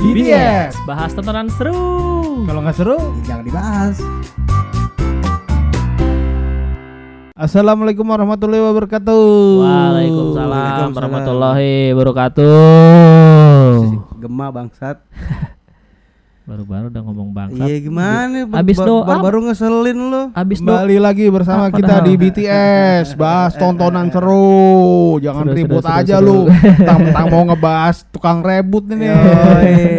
BTS. Bahas tontonan seru. Kalau nggak seru, Jangan dibahas. Assalamualaikum warahmatullahi wabarakatuh. Waalaikumsalam warahmatullahi wabarakatuh. Gema bangsat. Baru-baru udah ngomong bangsat. Iya gimana? Abis doa. Baru ngeselin lu. Abis doa. Kembali lagi bersama kita di BTS. Bahas tontonan seru. Jangan Seru, ribut seru, aja seru. lu. Tentang mau ngebahas tukang rebut ini.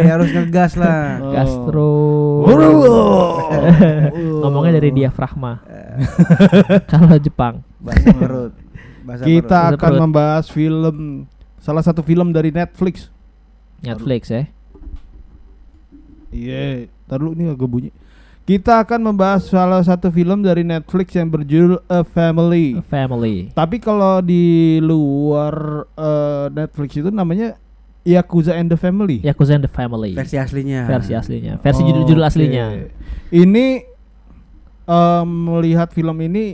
Harus ngegas lah. Gastro. Ngomongnya dari diafragma. Kalau Jepang. Bahasa perut. Kita Bahasa akan perut. membahas salah satu film dari Netflix. Netflix ya. Iya, ntar dulu ini agak bunyi. Kita akan membahas salah satu film dari Netflix yang berjudul A Family. Family. Tapi kalau di luar Netflix itu namanya Yakuza and the Family. Yakuza and the Family. Versi aslinya. Versi aslinya. Versi judul Oke. aslinya. Ini melihat film ini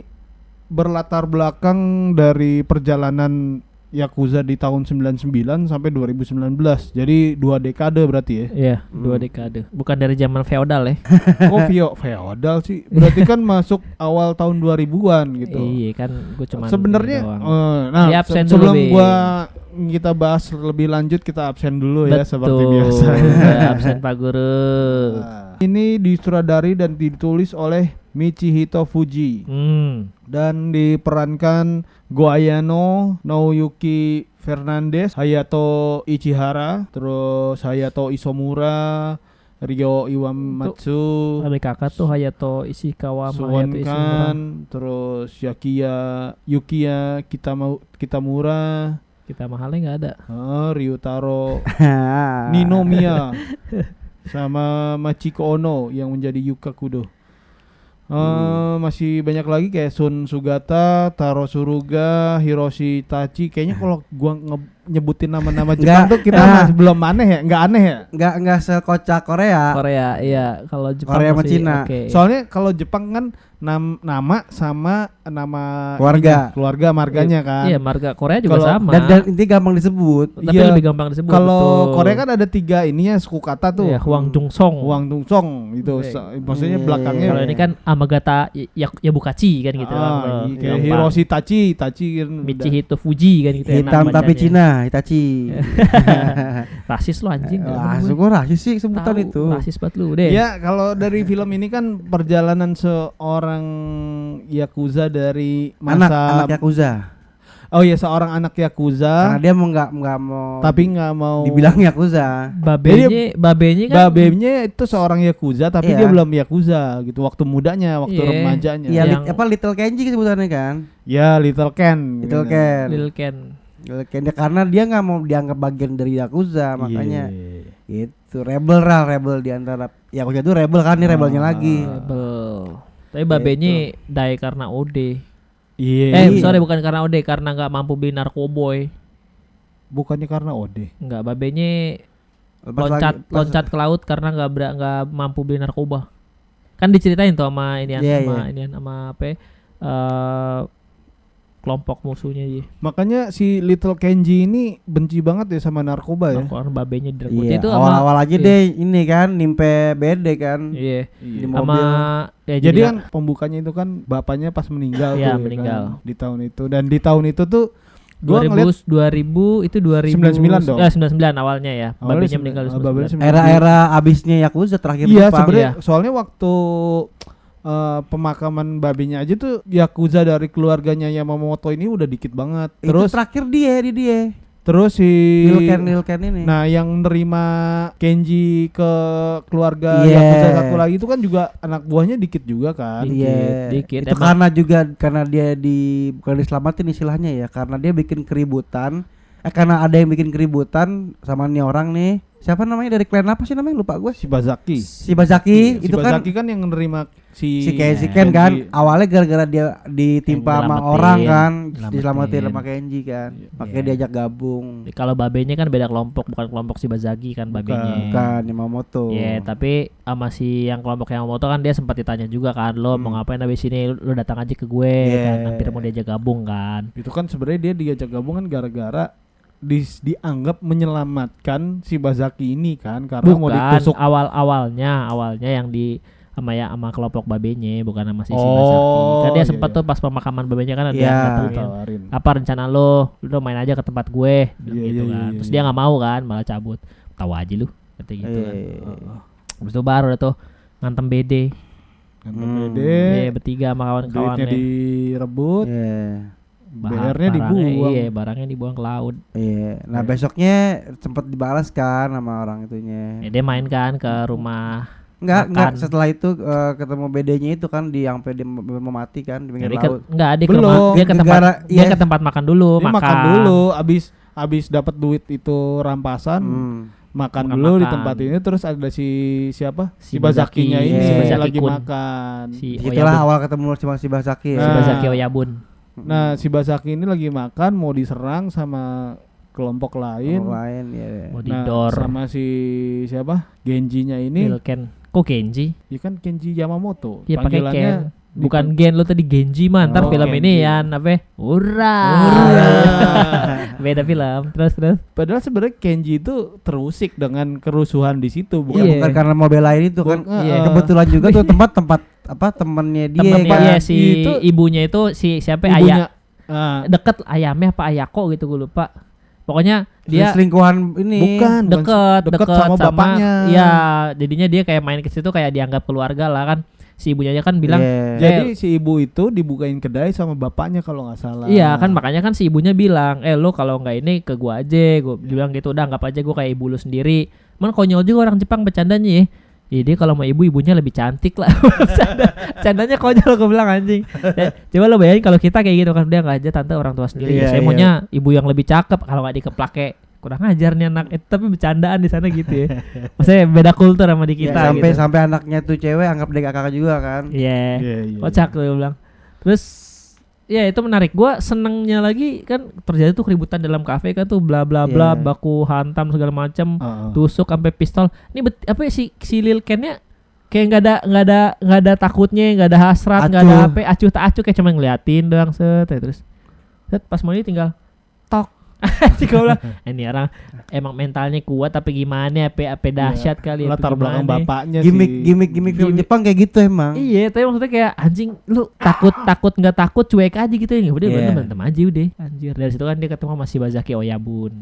berlatar belakang dari perjalanan Yakuza di tahun 99 sampai 2019. Jadi 2 dekade berarti ya. Iya, 2 dekade. Bukan dari zaman feodal ya. Kok feodal sih? Berarti kan masuk awal tahun 2000-an gitu. Iya kan, gue cuma Sebenarnya Di absen dulu, sebelum Bing. kita bahas lebih lanjut, kita absen dulu ya seperti Betul. biasa. Absen Pak Guru. Ini disutradari dan ditulis oleh Michihito Fuji dan diperankan Go Ayano, Naoyuki Fernandez, Hayato Ichihara, terus Hayato Isomura, Ryo Iwamatsu, Kami kakak tuh Hayato Ishikawa, Suwon Hayato Ishimura. Kan, terus Yukiya Kitamura, Kita mahalnya nggak ada. Ryutaro Ninomiya, sama Machiko Ono yang menjadi Yuka Kudo. Masih banyak lagi kayak Sun Sugata, Taro Suruga, Hiroshi Tachi. Kayaknya kalau gua nyebutin nama-nama Jepang tuh kita masih belum aneh ya, nggak aneh ya. Enggak sekocak Korea. Korea, iya. Kalau Jepang Korea sama masih Cina. oke. Soalnya kalau Jepang kan nama sama nama Keluarga. keluarga marganya kan. Iya, marga Korea juga Kalau- sama. Dan ini gampang disebut. Tapi Iya. lebih gampang disebut. Kalau betul. Korea kan ada 3 ininya suku kata tuh. Iya, Hwang Jungsong. Hwang Dungsong gitu. Iya. Maksudnya Iya. belakangnya. Kalau ini kan Amagata Yabukachi kan gitu. Kayak Gampang. Hiroshi Tachi kan udah. Michihito Fuji kan gitu. enak Hitam tapi bacanya. Cina, Hitachi. Rasis lo anjing. Syukur rasis sih sebutan Tahu, itu. Rasis banget lu deh. Ya, kalau dari film ini kan perjalanan seorang Yakuza dari masa Anak Yakuza. Oh iya, seorang anak Yakuza Karena dia nggak mau tapi nggak mau dibilang Yakuza. Babenya kan babenya itu seorang Yakuza tapi Iya. dia belum Yakuza gitu waktu mudanya, waktu Iya. remajanya. Iya, Yang- Little Kenji sebutannya kan. Ya, Little Ken. Little gitu. Ken. Lil Ken. Little Ken. Karena dia nggak mau dianggap bagian dari Yakuza, makanya Iya. itu rebel di antara Yakuza itu rebel kan, ini rebelnya lagi. Rebel. Tapi babenya die karena OD. Iya. Sorry, bukan karena OD, karena nggak mampu beli narkoboy. Bukannya karena OD. Nggak, babenya Lepas loncat ke laut karena nggak mampu beli narkoba. Kan diceritain tuh sama Iya, sama apa? Kelompok musuhnya dia. Makanya si Little Kenji ini benci banget ya sama narkoba ya. Karena babenya direkrut. Iya, Itu sama awal-awal aja iya. deh ini kan nimpe bede kan. Iya. Di Sama mobil. ya Jadi kan pembukanya itu kan bapaknya pas meninggal Iya, tuh, ya meninggal. kan, di tahun itu, dan di tahun itu tuh gua ngeliat 2000 itu 99 dong. Ya 99 awalnya ya. awalnya Babenya meninggal di 99. babanya 99. Era-era abisnya Yakuza terakhir Iya, Jepang. sebenarnya Iya. soalnya waktu pemakaman babenya aja tuh Yakuza dari keluarganya Yamamoto ini udah dikit banget. Itu Terus terakhir dia. terus si Lil Ken ini. Nah, yang nerima Kenji ke keluarga Iya. Yakuza satu lagi itu kan juga anak buahnya dikit juga kan. dikit. Itu Emang- karena dia bukan diselamatin istilahnya ya, karena dia bikin keributan. Karena ada yang bikin keributan sama nih orang nih. Siapa namanya dari klan apa sih namanya? Lupa gue. Shibazaki. Si Bazaki Si itu kan Bazaki kan yang nerima si si Ken kan awalnya gara-gara dia ditimpa Yang sama nyelamatin, orang kan, nyelamatin. diselamatin sama Kenji kan. Makanya Iya. diajak gabung. Kalau babenya kan beda kelompok, bukan kelompok si Bazagi kan babenya. Bukan Yamamoto. Iya, tapi sama si yang kelompok Yamamoto kan dia sempat ditanya juga kan, lo mau ngapain abis ini, lo datang aja ke gue Iya. kan, hampir mau diajak gabung kan. itu kan sebenarnya dia diajak gabung kan gara-gara dianggap menyelamatkan si Bazaki ini kan karena mau Bukan ditusuk. awalnya yang di sama kelompok babenya, bukan sama si Oh, Bazaki. Kan dia iya, sempat iya. tuh pas pemakaman babenya kan ada Iya. yang datengin. Ditawarin. Apa rencana lo main aja ke tempat gue bilang Iya, gitu iya, kan. iya, Terus iya. dia nggak mau kan, malah cabut. Tahu aja lu kata gitu kan. Habis itu baru dah tuh ngantem BD. Ngantem Hmm. BD, Iya, bertiga sama duitnya kawan-kawannya. direbut, Iya. BR-nya Barangnya- dibuang. Iya, barangnya dibuang ke laut. Iya. Nah, besoknya sempat dibalas kan sama orang itunya. Ya, dia main kan ke rumah. Enggak, Makan. setelah itu ketemu BD-nya itu kan di yang PD mau mati kan di pinggir Jadi ke, laut. enggak, dia ke Belum. rumah, dia ke tempat Gara- dia iya. ke tempat makan dulu, Dia makan dulu, abis dapat duit itu rampasan, makan Makan. dulu di tempat ini, terus ada si siapa? Si Si Bazakinya Bazaki, ini si Bazaki lagi Kun. makan. Si Itulah Oyabun. awal ketemu sama si Bazaki ya. Si Nah. Bazaki Oyabun. Nah, si Bazaki ini lagi makan mau diserang sama kelompok lain. Orang lain ya. Mau Nah, didor. sama si siapa? Genjinya ini. Lil Ken. Kok Genji? Ya kan Kenji Yamamoto. Dia pakai Ken. Panggilannya Bukan Gen, lo tadi Genji mah. Ntar Oh, film Genji. ini Yan apa? Ura. Beda film. Terus. Padahal sebenarnya Kenji itu terusik dengan kerusuhan di situ, Ya, bukan? Iya. bukan karena mau belain itu kan. Iya. Kebetulan juga tuh tempat apa temannya dia Temennya kan. iya, si Itu- ibunya itu si siapa Ibunya, Ayah deket ayamnya apa Ayako gitu gue lupa. Pokoknya dia selingkuhan ini. bukan deket sama bapaknya. Iya, jadinya dia kayak main ke situ kayak dianggap keluarga lah kan. Si ibunya aja kan bilang, Iya. Jadi si ibu itu dibukain kedai sama bapaknya kalau nggak salah. iya kan makanya kan si ibunya bilang, lo kalau nggak ini ke gua aja, gua bilang gitu, udah anggap aja gua kayak ibu lu sendiri. Man konyol juga orang Jepang bercandanya ya. Jadi kalau mau ibunya lebih cantik lah. Candanya konyol gua bilang anjing. Coba lo bayangin kalau kita kayak gitu kan, dia nggak aja tante orang tua sendiri. Iya, Saya iya. maunya ibu yang lebih cakep, kalau nggak dikeplake kurang ajar nih anak. Tapi bercandaan di sana gitu ya. Maksudnya beda kultur sama di Ya, kita sampai gitu. sampai anaknya tuh cewek anggap dia kakak juga kan. Iya. Iya. Kocak tuh dia bilang. Terus ya itu menarik. Gua senengnya lagi kan terjadi tuh keributan dalam kafe kan tuh bla bla bla, Iya. baku hantam segala macam, Heeh. tusuk sampai pistol. Ini apa ya, si Lil Ken-nya kayak nggak ada takutnya, nggak ada hasrat, nggak ada Acuh. apa, acuh tak acuh kayak cuma ngeliatin doang set ya, terus pas mau ini tinggal tok. Sih gue bilang, ini orang emang mentalnya kuat tapi gimana apa dahsyat kali ya, Latar apa belakang gimana. bapaknya Gimik film Gimik. Jepang kayak gitu emang. Iya, tapi maksudnya kayak anjing lu takut nggak takut cuek aja gitu ya. Udah Iya. berantem aja udah. Anjir. Dari situ kan dia ketemu sama si Bazaki Oyabun.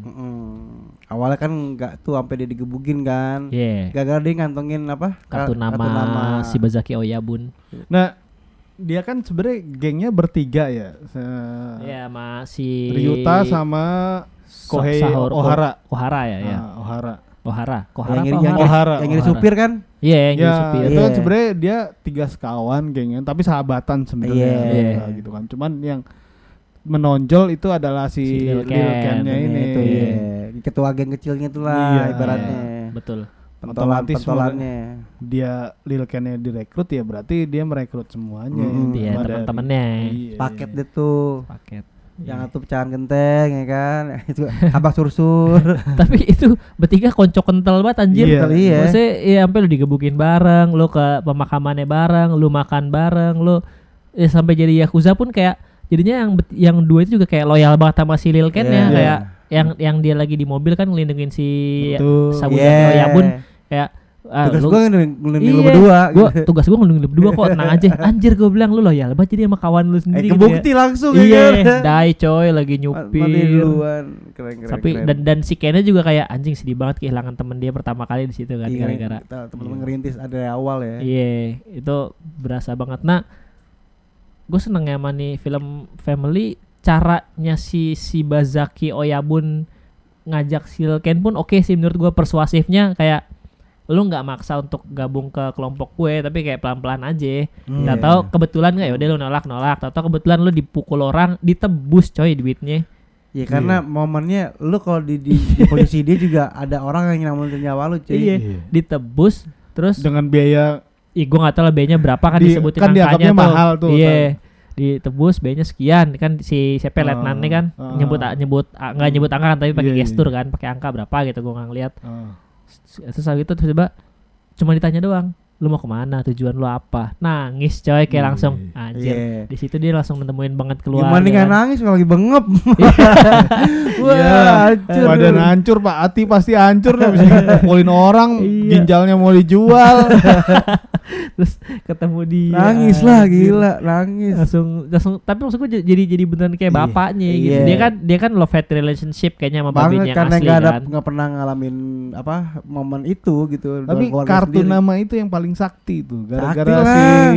Awalnya kan nggak tuh sampai dia digebukin kan. Iya. Gagal dia ngantongin apa? Kartu nama si Bazaki Oyabun. Nah, dia kan sebenarnya gengnya bertiga ya. Iya, sama si Ryuta sama Kohei Ohara. Ohara ya, ya. Ah, Ohara. Kohara yang apa yang, Ohara? Ohara, yang ini Ohara. supir kan? Iya, yang jadi Ya, supir. itu kan Iya. sebenarnya dia 3 sekawan gengnya, tapi sahabatan sebenarnya Iya. ya, gitu kan. Cuman yang menonjol itu adalah si Si Lil Lil Ken. Ken-nya ini. Itu iya. Ketua geng kecilnya tuh lah Iya. ibaratnya. Betul. Otomatis Pentolannya. Dia Lil Ken-nya direkrut ya berarti dia merekrut semuanya. Iya, Cuma dari- teman-temannya. Iya. Paket deh tuh. Paket. Yang satu pecahan genteng ya kan. Itu habak sursur. Tapi itu bertiga konco kental banget anjir. Iya. Iya. Maksudnya ya sampai lu digebukin bareng, lu ke pemakamannya bareng, lu makan bareng, lu sampai jadi yakuza pun kayak jadinya yang dua itu juga kayak loyal banget sama si Lil Ken Iya. ya, kayak yang dia lagi di mobil kan ngelindungin si Betul. Sabuzaki Iya. Oyabun kayak Tugas lu- gue ngelindungin lu Iya, berdua. tugas gua ngelindungin lu berdua kok, tenang aja. Anjir gua bilang lu loyal banget jadi sama kawan lu sendiri. gitu Kebukti ya. langsung Iya, kan. dai coy lagi Mati nyupir. duluan. Keren. Tapi dan si Kennya juga kayak anjing sedih banget kehilangan temen dia pertama kali di situ kan Iya, gara-gara. teman-teman ngerintis ada dari awal ya. Iya, itu berasa banget. Nah, gue seneng ya sama nih film family, caranya si Bazaki Oyabun ngajak si Lil Ken pun oke sih menurut gue, persuasifnya kayak lu nggak maksa untuk gabung ke kelompok gue tapi kayak pelan-pelan aja. Hmm. Nggak tahu kebetulan nggak, yaudah lu nolak. Tahu kebetulan lu dipukul orang, ditebus coy duitnya. Ya karena momennya lu kalau di posisi dia juga ada orang yang nyelamatin nyawa lu cuy. Iya, Iya. ditebus terus Dengan biaya gue nggak tahu lah B-nya berapa kan Di- disebutin kan angkanya dianggapnya tuh. mahal tuh, Iya. Ditebus B-nya sekian kan si siapa Ah, letnannya kan nyebut nggak nyebut angka kan tapi pakai Iya, gestur iya. kan, pakai angka berapa gitu gue nggak ngeliat. ah, Terus habis itu tiba-tiba cuma ditanya doang. lu mau kemana, tujuan lu apa, nangis coy kayak langsung anjir. Iya. Di situ dia langsung nemuin banget keluar. Gimana nggak kan. nangis kalau lagi bengep? Iya, hancur. badan hancur Pak, hati pasti hancur dah, bisa dipukulin orang, Iya. ginjalnya mau dijual. Terus ketemu dia Nangis lah anjir. gila, nangis. langsung tapi maksud gue jadi beneran kayak Iya. bapaknya gitu. Iya. Dia kan love hate relationship kayaknya sama babinya Banget yang karena asli kan. nggak pernah ngalamin apa momen itu gitu. Tapi dengan keluarga kartu sendiri. nama itu yang paling sakti tuh. Gara-gara Sakti si lah.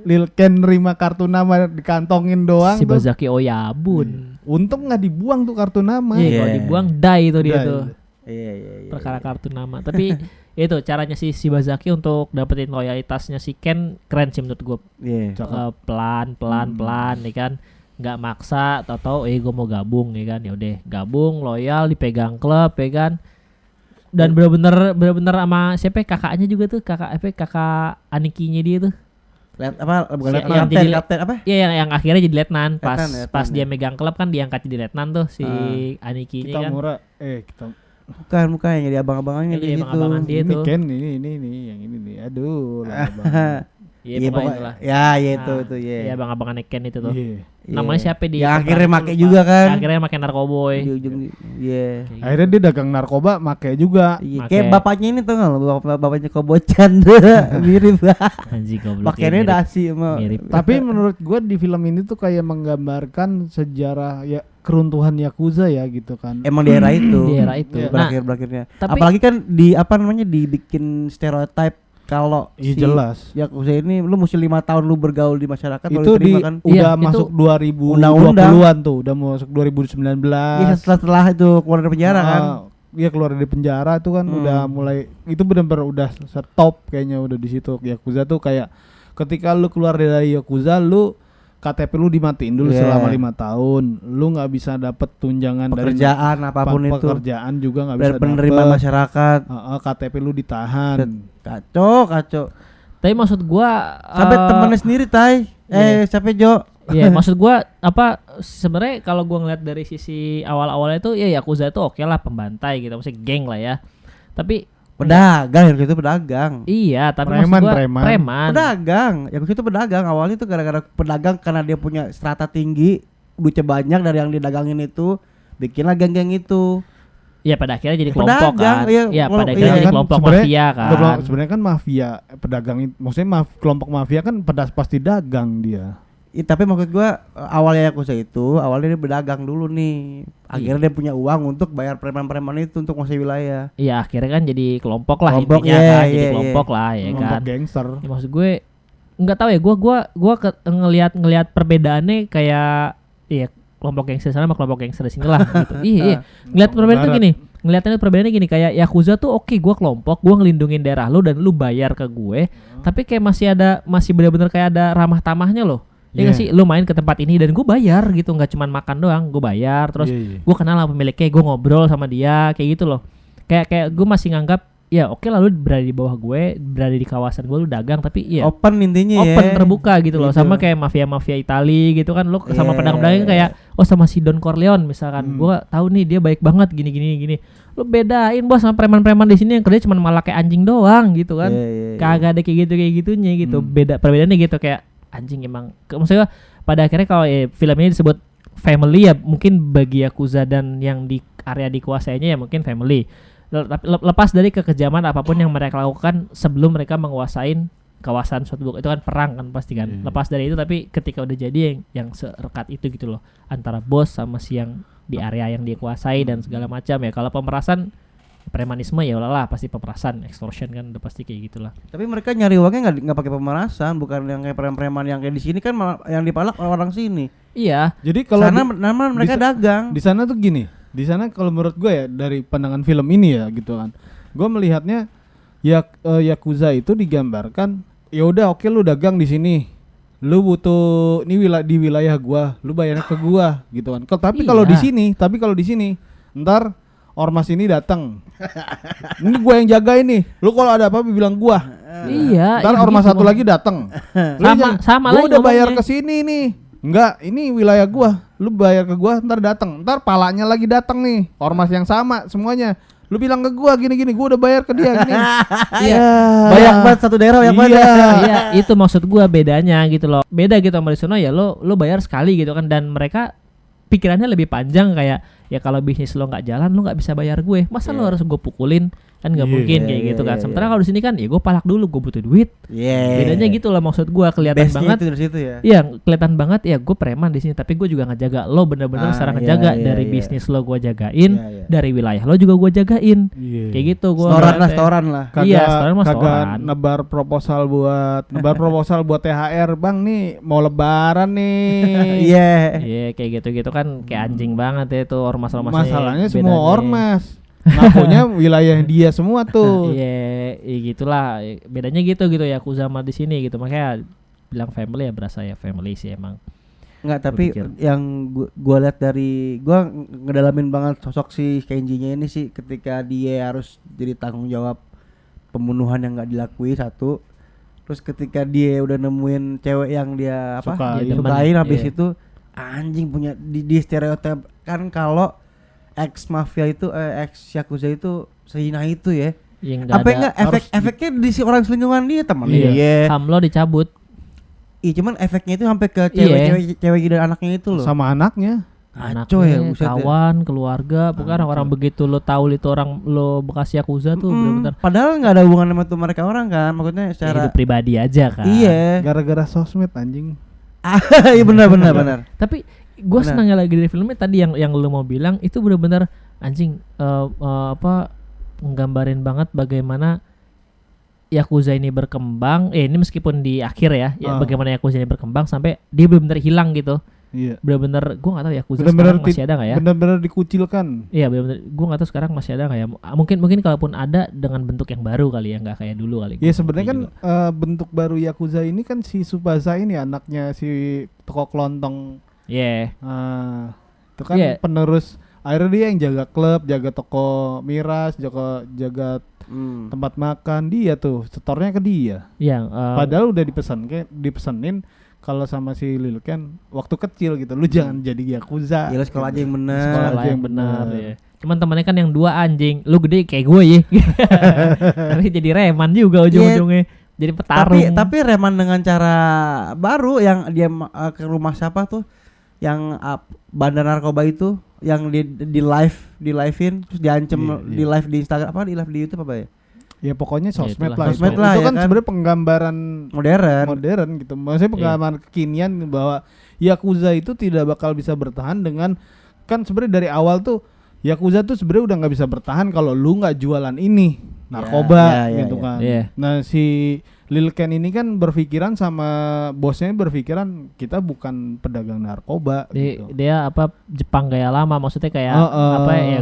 Lil Ken nerima kartu nama dikantongin doang Si tuh. Bazaki Oyabun. Untung nggak dibuang tuh kartu nama. Iya, kalau Iya. dibuang die itu dia Die. tuh. Iya. Perkara kartu nama. Tapi itu caranya si Bazaki untuk dapetin loyalitasnya si Ken keren sih menurut gue. Iya. Pelan nih kan. Nggak maksa, tahu gue mau gabung nih kan. Ya udah, gabung, loyal, dipegang klub ya kan. Dan bener-bener sama siapa ya, kakaknya juga tuh, kakak Anikinya dia tuh. Bukan Si- lieutenant, yang jadi kapten apa? Iya yang akhirnya jadi letnan pas Letnan dia ya. megang klub kan diangkat jadi letnan tuh si Anikinya Kita kan. murah Bukan yang jadi abang-abangnya Iya, di situ. abang-abangan dia ini tuh. Ken ini yang ini nih. Aduh, lama banget. Iya Iya pokoknya pokoknya. itulah. Ya, ya itu Nah, itu ya. Iya abang-abangan Ken itu tuh. Iya. Namanya siapa di Yang akhirnya peperangan make lupa. juga kan. Yang akhirnya make narkoboy. Di ujung iya. Kayak Akhirnya dia dagang narkoba, make juga. Iya, Make. kayak bapaknya ini tuh nggak lo, bapaknya Kobocan mirip. gitu. Anjing goblok. Pakaiannya mirip. dasi sama. Mirip. Tapi menurut gua di film ini tuh kayak menggambarkan sejarah ya keruntuhan Yakuza ya gitu kan. Emang di era itu. Di era itu. Iya. Nah, Berakhirnya. tapi- Apalagi kan di apa namanya dibikin stereotype kalau Iya jelas. Yakuza ini lu mesti 5 tahun lu bergaul di masyarakat baru Itu diterima di kan. udah Iya, masuk itu 2020-an tuh, udah masuk 2019. Iya setelah itu keluar dari penjara kan. Iya keluar dari penjara itu kan udah mulai itu benar-benar udah stop kayaknya udah di situ. Yakuza tuh kayak ketika lu keluar dari Yakuza lu KTP lu dimatiin dulu Yeah. selama 5 tahun. Lu nggak bisa dapet tunjangan Pekerjaan dari apapun itu. pekerjaan juga nggak Dari bisa penerimaan dapet. masyarakat. KTP lu ditahan. Kacau. Tapi maksud gua Sampai temennya sendiri Tai. Sampai Jo. Iya, maksud gua apa sebenarnya kalau gua ngeliat dari sisi awal-awalnya itu ya Yakuza itu oke lah pembantai gitu, maksudnya geng lah ya. Tapi Pedagang itu pedagang. iya, tapi Preman, maksud gua preman. Pedagang. Yakuza itu pedagang. Awalnya itu gara-gara pedagang karena dia punya strata tinggi, duitnya banyak dari yang didagangin itu, bikinlah geng-geng itu. ya pada akhirnya jadi kelompok Pedagang, kan. iya, Ya pada iya akhirnya jadi kan, kelompok sebenarnya- mafia kan. Sebenarnya kan mafia pedagang maksudnya kelompok mafia kan pasti dagang dia. Tapi maksud gua awalnya Yakuza itu awalnya dia berdagang dulu nih. Akhirnya dia punya uang untuk bayar preman-preman itu untuk menguasai wilayah. Iya, akhirnya kan jadi kelompok lah Kelompok, intinya iya, kan, jadi iya, kelompok lah ya Kelompok kan. gangster. Ya, maksud gue nggak tahu ya, gua ngelihat perbedaannya kayak iya kelompok gangster sana sama kelompok gangster di sini lah gitu. Iya. Ngelihat perbedaan tuh Barat. gini, ngelihatnya perbedaannya gini kayak Yakuza tuh oke, gua kelompok, gua ngelindungin daerah lu dan lu bayar ke gue, tapi kayak masih benar-benar kayak ada ramah tamahnya loh. Ya nggak Iya. sih, lu main ke tempat ini dan gue bayar gitu, nggak cuman makan doang, gue bayar terus Iya. gue kenal sama pemiliknya, gue ngobrol sama dia kayak gitu loh. Kayak gue masih nganggap ya oke lah lu berada di bawah gue, berada di kawasan gue, lu dagang tapi iya Open intinya ya. open terbuka gitu loh. Gitu. Sama kayak mafia-mafia Itali gitu kan, lu sama Yeah. pedagang-pedagang kayak oh sama si Don Corleone misalkan, gua tahu nih dia baik banget gini. Lu bedain bos sama preman-preman di sini yang kerja cuma malah kayak anjing doang gitu kan. Iya. Kagak ada kayak gitunya gitu. Beda perbedaannya gitu kayak anjing emang. Maksudnya pada akhirnya kalau film ini disebut family ya mungkin bagi Yakuza dan yang di area dikuasainya ya mungkin family. Tapi lepas dari kekejaman apapun yang mereka lakukan sebelum mereka menguasain kawasan suatu itu kan perang kan pasti kan. Lepas dari itu tapi ketika udah jadi yang serekat itu gitu loh antara bos sama si yang di area yang dia kuasai dan segala macam ya. Kalau pemerasan premanisme ya lah pasti pemerasan, extortion kan udah pasti kayak gitulah. Tapi mereka nyari uangnya nggak pakai pemerasan, bukan yang kayak preman-preman yang kayak di sini kan yang dipalak orang sini. Iya. Jadi kalau Sana nama mereka dagang. di sana tuh gini, di sana kalau menurut gue ya dari pandangan film ini ya gitu kan, gue melihatnya Yakuza itu digambarkan ya udah oke lu dagang di sini, lu butuh ini di wilayah gua, lu bayarnya ke gua gitu kan. Tapi kalau Iya. kalau di sini ntar ormas ini datang, ini gua yang jaga ini, lu kalau ada apa bilang gua. Iya. Ntar iya ormas gitu, satu Bang. lagi datang, Sama gua lagi udah bayar ngomongnya. ke sini nih. Enggak, ini wilayah gua. Lu bayar ke gua, ntar datang. Ntar palanya lagi datang nih. Ormas yang sama semuanya. Lu bilang ke gua gini-gini, gua udah bayar ke dia gini. Iya. Banyak banget satu daerah yang banyak. Iya, itu maksud gua bedanya gitu loh. Beda gitu sama di sono ya lo bayar sekali gitu kan, dan mereka pikirannya lebih panjang kayak ya kalau bisnis lo nggak jalan lo nggak bisa bayar gue. Masa lo harus gue pukulin? Kan nggak mungkin kayak gitu kan. Sementara kalau di sini kan ya gue palak dulu, gue butuh duit. Bedanya gitu loh maksud gue, kelihatan Base-nya banget. itu dari situ ya. Iya, kelihatan banget ya gue preman di sini, tapi gue juga ngejaga lo bener-bener secara ngejaga dari bisnis lo gue jagain, dari wilayah lo juga gue jagain. Kayak gitu gue. Setoran lah. Iya, setoran mah Kagak setoran. nebar proposal buat THR, Bang nih mau lebaran nih. Iya. Iya, kayak gitu-gitu kan kayak anjing banget ya itu ormas-ormasnya. Masalahnya semua bedanya. ormas. Ngakunya wilayah dia semua tuh. Iya, gitulah. Bedanya gitu ya aku sama di sini gitu. Makanya bilang family ya berasa ya family sih emang. Enggak, tapi Berpikir. yang gua lihat dari gua ngedalamin banget sosok si Kenji-nya ini sih, ketika dia harus jadi tanggung jawab pembunuhan yang enggak dilakui satu. Terus ketika dia udah nemuin cewek yang dia Sukain. Dia demen. sukain, habis Iya. itu anjing punya di stereotip kan kalau ex mafia itu ex yakuza itu sehina itu ya. Yang Apa enggak efeknya di si orang selingkuhan dia teman Iya. dia. Ham lo dicabut. Ih, cuman efeknya itu sampai ke Iya. cewek dan anaknya itu loh. Sama anaknya. Ngaco ya, Anaknya, buset ya. kawan, keluarga, bukan orang begitu lo tahu itu orang lo bekas yakuza tuh bener-bener Padahal nggak ada hubungan sama tuh mereka orang kan, maksudnya ya secara hidup pribadi aja kan. iya. Gara-gara sosmed anjing. Iya benar. Tapi gue Benar. senangnya lagi dari filmnya tadi yang lo mau bilang itu bener-bener anjing menggambarin banget bagaimana Yakuza ini berkembang. Ini meskipun di akhir ya bagaimana Yakuza ini berkembang sampai dia bener-bener hilang gitu. Iya. Bener-bener gue nggak tahu Yakuza Bener-bener sekarang masih ada nggak ya? Bener-bener dikucilkan. Iya bener-bener gue nggak tahu sekarang masih ada nggak ya. Mungkin kalaupun ada dengan bentuk yang baru kali ya, nggak kayak dulu kali. Ya sebenarnya kan bentuk baru Yakuza ini kan si Tsubasa ini anaknya si toko kelontong. Iya. Itu kan Iya. penerus. Akhirnya dia yang jaga klub, jaga toko miras, jaga tempat makan, dia tuh setornya ke dia. Yang Padahal udah dipesenin kalau sama si Lil Ken waktu kecil gitu, lu jangan jadi Yakuza. Ya lu sekolah aja yang bener. sekolah aja yang yang benar benar. ya. Cuman temannya kan yang dua anjing, lu gede kayak gue ya. Tapi jadi reman juga ujung-ujungnya. Jadi petarung. Tapi reman dengan cara baru yang dia ke rumah siapa tuh? Yang bandar narkoba itu yang di live-in terus diancem di live di Instagram di live di YouTube apa ya? Ya pokoknya sosmed itulah, lah. sosmed itu lah, ya kan kan? sebenarnya penggambaran Modern. gitu. Maksudnya penggambaran kekinian bahwa Yakuza itu tidak bakal bisa bertahan dengan, kan sebenarnya dari awal tuh Yakuza tuh sebenarnya udah nggak bisa bertahan kalau lu nggak jualan ini narkoba Ya, gitu ya. kan. Iya. Nah si Lil Ken ini kan berpikiran sama bosnya berpikiran kita bukan pedagang narkoba gitu. Dia apa Jepang gaya lama, maksudnya kayak apa ya,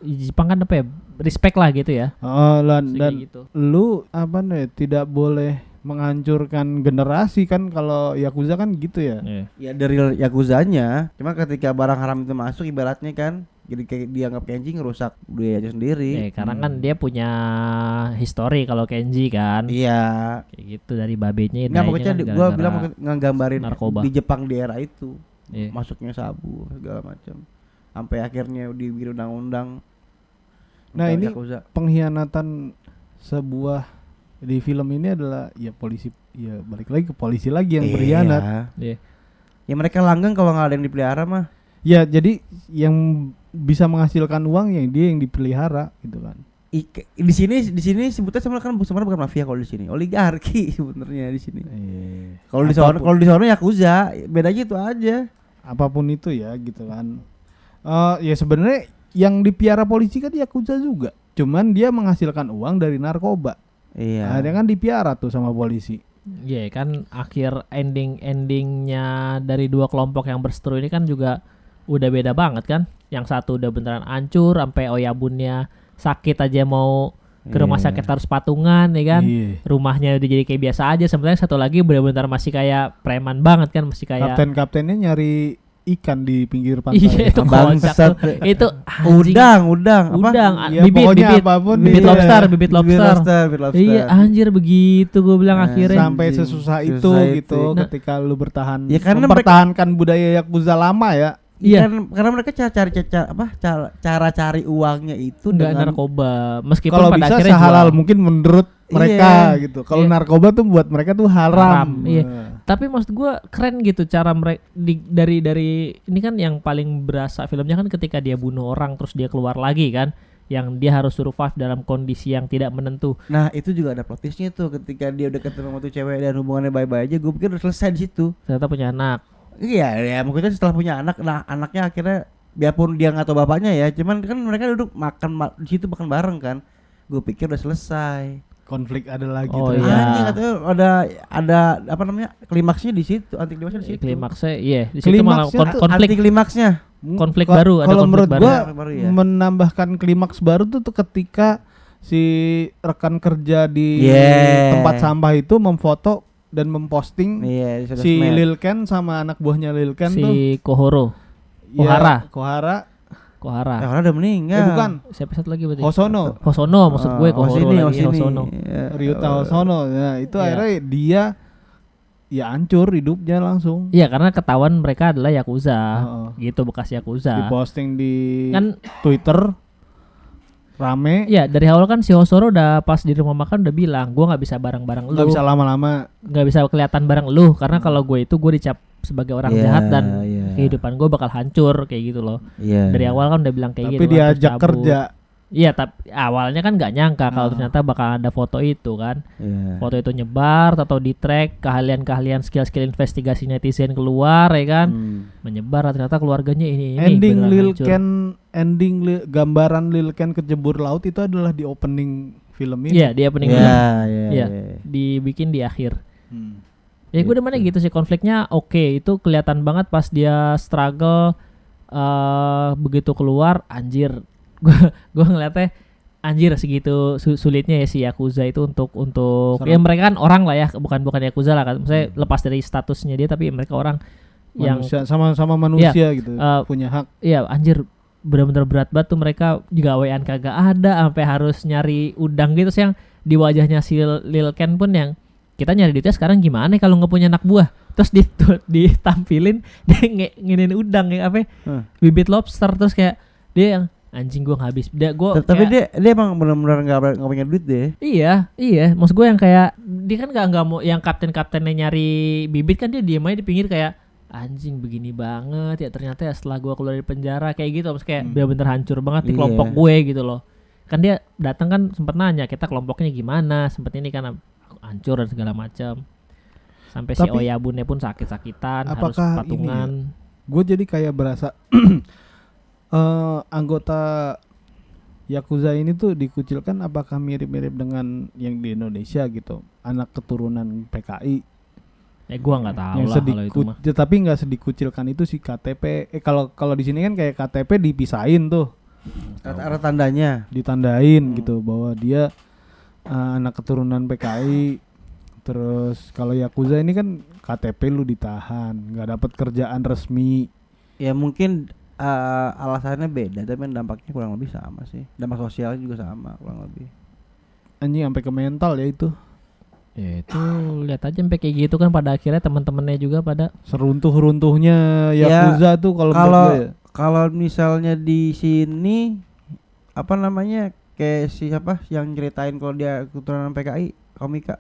Jepang kan apa ya, respect lah gitu ya. Dan Kayak gitu. lu apa nih tidak boleh menghancurkan generasi kan, kalau Yakuza kan gitu ya. Iya. Ya dari Yakuzanya, cuma ketika barang haram itu masuk ibaratnya kan, jadi kayak dianggap Kenji ngerusak budayanya sendiri. Karena kan dia punya history kalau Kenji kan. Iya. Kayak gitu dari babenya. Nggak, pokoknya gua bilang ngegambarin narkoba. di Jepang di era itu. Iya. Masuknya sabu segala macam. Sampai akhirnya dibikin undang-undang. Nah, tentang ini Yakuza. pengkhianatan sebuah di film ini adalah ya polisi, ya balik lagi ke polisi lagi yang berkhianat. Iya. Ya mereka langgeng kalau nggak ada yang dipelihara mah. Ya jadi yang bisa menghasilkan uang yang dia yang dipelihara gitu kan. Di sini sebutnya sebenarnya bukan mafia kalau di sini, oligarki sebenarnya di sini. Kalau di sana Yakuza, bedanya itu aja. Apapun itu ya gitu kan. Ya sebenarnya yang dipiara polisi kan Yakuza juga. Cuman dia menghasilkan uang dari narkoba. Iya. Nah, dia kan dipiara tuh sama polisi. Iya kan, akhir endingnya dari dua kelompok yang berseteru ini kan juga udah beda banget kan. Yang satu udah beneran hancur sampai oyabunnya sakit aja mau ke rumah sakit harus patungan ya kan. Rumahnya udah jadi kayak biasa aja. Sebenarnya satu lagi benar-benar masih kayak preman banget kan, masih kayak Kaptennya nyari ikan di pinggir pantai. Iya itu kocak tuh. Itu anjing. Udang Ya, pokoknya apapun bibit dia. lobster. Bibit lobster. Iya anjir begitu gue bilang akhirnya. Sampai sesusah itu gitu Nah, ketika lu Ya, karena mempertahankan budaya Yakuza lama ya. Iya. Karena mereka cara cari uangnya itu Nggak dengan narkoba. Meskipun Kalau pada bisa akhirnya sehalal jual. mungkin menurut mereka gitu. Kalau Iya. narkoba tuh buat mereka tuh haram. Iya. Nah. Tapi maksud gue keren gitu cara mereka dari ini kan yang paling berasa filmnya kan ketika dia bunuh orang terus dia keluar lagi kan, yang dia harus survive dalam kondisi yang tidak menentu. Nah itu juga ada plot twistnya tuh ketika dia udah ketemu sama tuh cewek dan hubungannya bye-bye aja, gue pikir udah selesai di situ. Ternyata punya anak. Iya ya mungkin setelah punya anak, nah anaknya akhirnya biarpun dia nggak tahu bapaknya ya, cuman kan mereka duduk makan di situ makan bareng kan. Gue pikir udah selesai. Konflik ada lagi Oh, ternyata. iya. Anjing katanya ada apa namanya klimaksnya di situ, anti klimaksnya di situ. Klimaksnya iya di situ malah Klimaksnya tuh konflik. Anti klimaksnya. Konflik Ka- baru, ada Kalau konflik menurut baru. gua Konflik baru, ya. menambahkan klimaks baru tuh ketika si rekan kerja di Yeah. tempat sampah itu memfoto dan memposting Iya, di si sosmed. Lil Ken sama anak buahnya Lil Ken tuh. Si Kohoro. Ya, Kohara. Kohara. Ya orang udah meninggal. Bukan. Siapa satu lagi berarti? Hosono. Hosono maksud gue Kohoro lagi Hosono. Ryuta Hosono. Nah, itu Iya. akhirnya dia ya hancur hidupnya langsung. Iya karena ketahuan mereka adalah yakuza. Heeh. Gitu bekas yakuza. Diposting di Kan Twitter rame. iya dari awal kan si Hosono udah pas di rumah makan udah bilang gua nggak bisa bareng-bareng lu. Nggak bisa lama-lama. Nggak bisa kelihatan bareng lu karena kalau gue itu gue dicap sebagai orang Iya, jahat dan iya. kehidupan gue bakal hancur kayak gitu loh. Iya. Dari awal kan udah bilang kayak Tapi gitu. kan, terus diajak cabut. kerja. Iya tapi awalnya kan nggak nyangka kalau Ah. ternyata bakal ada foto itu kan. Iya. Foto itu nyebar atau di track keahlian-keahlian skill-skill investigasi netizen keluar ya kan. Menyebar ternyata keluarganya ini Ending beneran Lil hancur. Ken, gambaran Lil Ken kejebur laut itu adalah di opening film ini. Iya dia pening Iya, iya, Iya. iya. dibikin di akhir. Hmm. Ya gue demennya gitu sih konfliknya oke itu kelihatan banget pas dia struggle begitu keluar anjir gue ngeliatnya anjir segitu sulitnya ya si Yakuza itu untuk Serem. ya mereka kan orang lah ya bukan Yakuza lah kan maksudnya lepas dari statusnya dia tapi mereka orang yang Manusia sama manusia gitu. Punya hak. ya anjir benar-benar berat banget tuh mereka juga WA-an kagak ada sampai harus nyari udang gitu sih yang di wajahnya si Lil Ken pun yang kita nyari duitnya sekarang gimana kalau nggak punya anak buah terus ditampilin dia nginin udang ya apa bibit lobster terus kayak dia yang anjing gue habis Tapi dia emang benar-benar nggak punya duit deh. iya maksud gue yang kayak dia kan nggak mau yang kaptennya nyari bibit kan dia diem aja di pinggir kayak anjing begini banget ya ternyata ya setelah gue keluar dari penjara kayak gitu maksud kayak bener-bener hancur banget di Iya. kelompok gue gitu loh kan dia datang kan sempet nanya kita kelompoknya gimana sempet ini kan hancur dan segala macam sampai si Tapi, Oyabune pun sakit-sakitan harus apakah patungan Gue jadi kayak berasa anggota Yakuza ini tuh dikucilkan apakah mirip-mirip dengan yang di Indonesia gitu, anak keturunan PKI gua nggak tahu yang lah kalau itu mah tapi nggak sedikucilkan itu si KTP. Kalau di sini kan kayak KTP dipisahin tuh, Ada tandanya. ditandain gitu bahwa dia anak keturunan PKI. Terus kalau Yakuza ini kan KTP lu ditahan, nggak dapat kerjaan resmi. Ya mungkin alasannya beda tapi dampaknya kurang lebih sama sih. Dampak sosialnya juga sama kurang lebih. Anjing sampai ke mental ya itu. ya itu lihat aja sampai kayak gitu kan pada akhirnya teman-temannya juga pada Seruntuh-runtuhnya Yakuza tuh kalau menurut gue ya. Kalau misalnya di sini apa namanya kayak siapa yang ceritain kalau dia keturunan PKI komika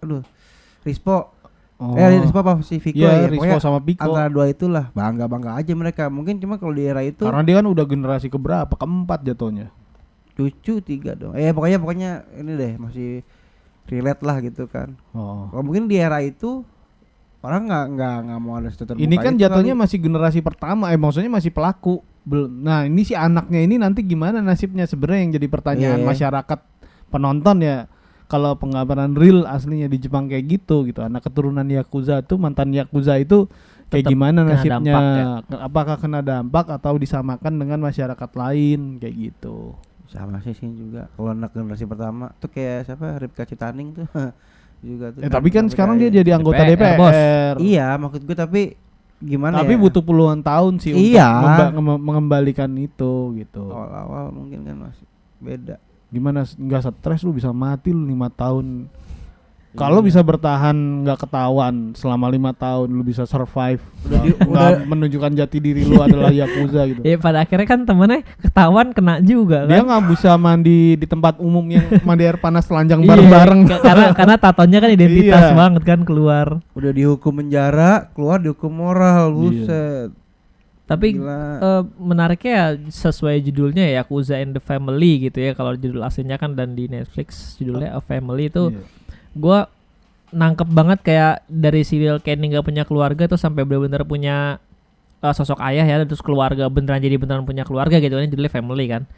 Rispo Rispo apa si Viko Iya, ya Rispo pokoknya sama Piko. antara dua itulah bangga aja mereka mungkin cuma kalau di era itu Karena dia kan udah generasi keberapa? Keempat jatuhnya. cucu 3 dong pokoknya ini deh masih relate lah gitu kan. Oh. Kalau mungkin di era itu orang nggak mau ada situ terbuka. Ini kan itu jatuhnya kali. masih generasi pertama, maksudnya masih pelaku. Nah, ini si anaknya ini nanti gimana nasibnya sebenarnya yang jadi pertanyaan Iya. masyarakat penonton ya. Kalau penggambaran real aslinya di Jepang kayak gitu. Anak keturunan Yakuza tuh mantan Yakuza itu kayak Tetap gimana kena nasibnya? dampak ya? Apakah kena dampak atau disamakan dengan masyarakat lain kayak gitu. sama sih juga. Kalau anak generasi pertama tuh kayak siapa Ripka Citaning tuh juga tuh. Tapi kan anak sekarang PKI. dia jadi anggota DPR, DPR. bos. Iya, maksud gue tapi gimana Tapi ya? butuh puluhan tahun sih Iya. untuk mengembalikan itu gitu. Awal-awal mungkin kan masih beda. Gimana nggak stres lu bisa mati lu 5 tahun Kalau Iya. bisa bertahan nggak ketahuan selama 5 tahun, lu bisa survive, nggak udah- menunjukkan jati diri lu adalah yakuza gitu. Ya pada akhirnya kan temennya ketahuan kena juga Dia kan. nggak bisa mandi di tempat umum yang mandi air panas telanjang Iya, bareng-bareng. karena tatonya kan identitas Iya. banget kan keluar. Udah dihukum penjara, keluar dihukum moral, buset. Tapi Gila. menariknya ya sesuai judulnya ya Yakuza and the Family gitu ya. Kalau judul aslinya kan dan di Netflix judulnya A Family itu Iya. gua nangkep banget kayak dari serial Kenny nggak punya keluarga tuh sampai benar-benar punya sosok ayah ya, terus keluarga beneran punya keluarga gitu kan, judulnya Family kan.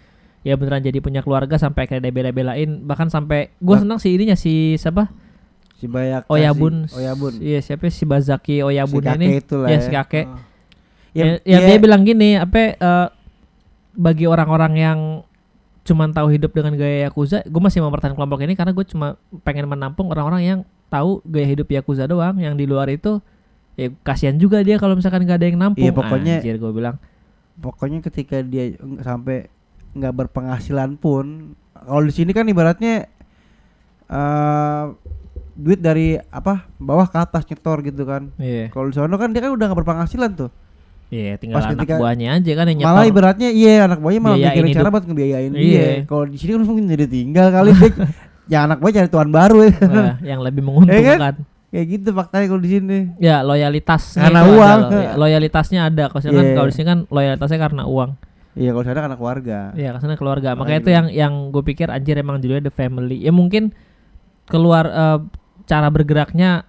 Ya beneran jadi punya keluarga sampai kayak dia bela-belain, bahkan sampai gua senang si ininya si siapa? Si Bayaka Oyabun. Oyabun. Iya, siapa si Bazaki Oyabun Si kakek ini? itulah Ya ya. si kakek. Yang Yang dia bilang gini, bagi orang-orang yang cuman tahu hidup dengan gaya Yakuza, gue masih mempertahankan kelompok ini karena gue cuma pengen menampung orang-orang yang tahu gaya hidup Yakuza doang. Yang di luar itu ya kasihan juga dia kalau misalkan gak ada yang nampung. Iya, pokoknya- Anjir, gue bilang. pokoknya ketika dia sampai nggak berpenghasilan pun, kalau di sini kan ibaratnya duit dari apa bawah ke atas nyetor gitu kan. Iya. Kalau di sana kan dia kan udah nggak berpenghasilan tuh. Iya, tinggal Pas anak ketika- buahnya aja kan yang Malah nyetor. ibaratnya iya anak buahnya malah Biayain mikirin cara hidup. buat ngebiayain Iya. dia. Kalau di sini kan mungkin jadi tinggal kali dia. Ya anak buah cari tuan baru ya. Nah, yang lebih menguntungkan. Kayak gitu faktanya kalau di sini. Ya loyalitasnya Karena itu ada uang. loyalitasnya ada. Kalau Iya. kalau di sini kan loyalitasnya karena uang. Iya kalau sana anak keluarga. Iya, karena keluarga. Makanya Makanya itu yang gue pikir anjir emang judulnya The Family. Ya mungkin keluar cara bergeraknya